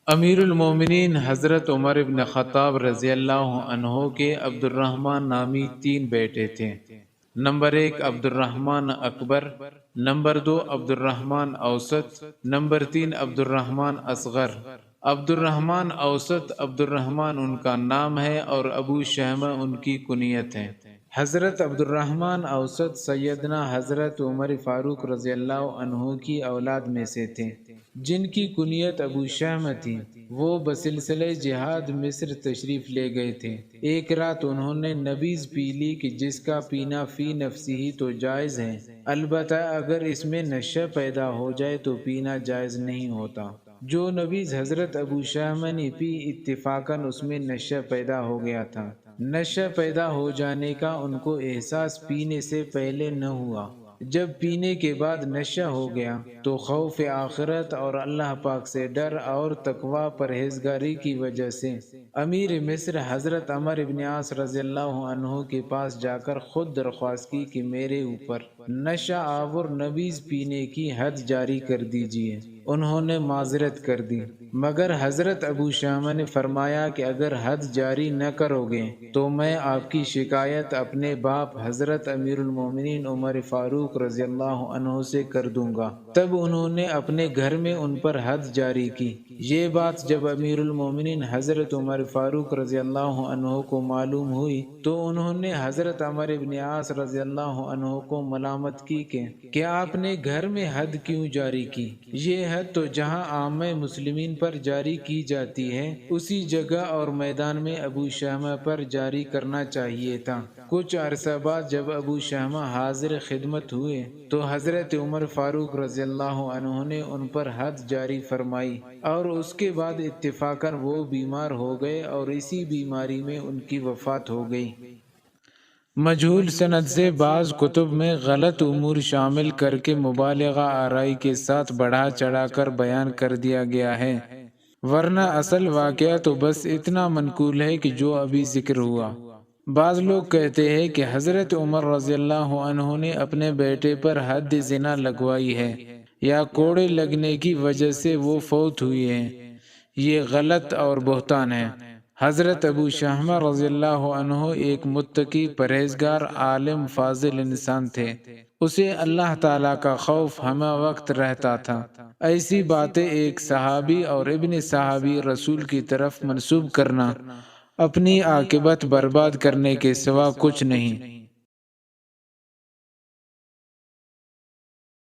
امیر المومنین حضرت عمر بن خطاب رضی اللہ عنہ کے عبد الرحمن نامی 3 بیٹے تھے۔ نمبر 1 عبد الرحمن اکبر، نمبر 2 عبد الرحمن اوسط، نمبر 3 عبد الرحمن اصغر۔ عبد الرحمن اوسط عبد الرحمن ان کا نام ہے اور ابو شہمہ ان کی کنیت ہے۔ حضرت عبد الرحمن اوسط سیدنا حضرت عمر فاروق رضی اللہ عنہ کی اولاد میں سے تھے، جن کی کنیت ابو شہمہ تھی۔ وہ بسلسلہ جہاد مصر تشریف لے گئے تھے۔ ایک رات انہوں نے نبیذ پی لی کہ جس کا پینا فی نفسی ہی تو جائز ہے، البتہ اگر اس میں نشہ پیدا ہو جائے تو پینا جائز نہیں ہوتا۔ جو نبیذ حضرت ابو شہمہ نے پی، اتفاقاً اس میں نشہ پیدا ہو گیا تھا۔ نشہ پیدا ہو جانے کا ان کو احساس پینے سے پہلے نہ ہوا۔ جب پینے کے بعد نشہ ہو گیا تو خوف آخرت اور اللہ پاک سے ڈر اور تقوی پرہیزگاری کی وجہ سے امیر مصر حضرت عمر بن عاص رضی اللہ عنہ کے پاس جا کر خود درخواست کی کہ میرے اوپر نشہ آور نبیذ پینے کی حد جاری کر دیجیے۔ انہوں نے معذرت کر دی، مگر حضرت ابو شامہ نے فرمایا کہ اگر حد جاری نہ کرو گے تو میں آپ کی شکایت اپنے باپ حضرت امیر المومنین عمر فاروق رضی اللہ عنہ سے کر دوں گا۔ تب انہوں نے اپنے گھر میں ان پر حد جاری کی۔ یہ بات جب امیر المومنین حضرت عمر فاروق رضی اللہ عنہ کو معلوم ہوئی تو انہوں نے حضرت عمر بن عاص رضی اللہ عنہ کو ملامت کی کہ آپ نے گھر میں حد کیوں جاری کی؟ یہ حد تو جہاں عامہ مسلمین پر جاری کی جاتی ہے اسی جگہ اور میدان میں ابو شہمہ پر جاری کرنا چاہیے تھا۔ کچھ عرصہ بعد جب ابو شہمہ حاضر خدمت ہوئے تو حضرت عمر فاروق رضی اللہ عنہ نے ان پر حد جاری فرمائی، اور اس کے بعد اتفاقاً وہ بیمار ہو گئے اور اسی بیماری میں ان کی وفات ہو گئی۔ مجہول سند سے بعض کتب میں غلط امور شامل کر کے مبالغہ آرائی کے ساتھ بڑھا چڑھا کر بیان کر دیا گیا ہے، ورنہ اصل واقعہ تو بس اتنا منقول ہے کہ جو ابھی ذکر ہوا۔ بعض لوگ کہتے ہیں کہ حضرت عمر رضی اللہ عنہ نے اپنے بیٹے پر حد زنا لگوائی ہے یا کوڑے لگنے کی وجہ سے وہ فوت ہوئی ہیں۔ یہ غلط اور بہتان ہے۔ حضرت ابو شہمہ رضی اللہ عنہ ایک متقی، پرہیزگار، عالم، فاضل انسان تھے۔ اسے اللہ تعالیٰ کا خوف ہمہ وقت رہتا تھا۔ ایسی باتیں ایک صحابی اور ابن صحابی رسول کی طرف منسوب کرنا اپنی عاقبت برباد کرنے کے سوا کچھ نہیں۔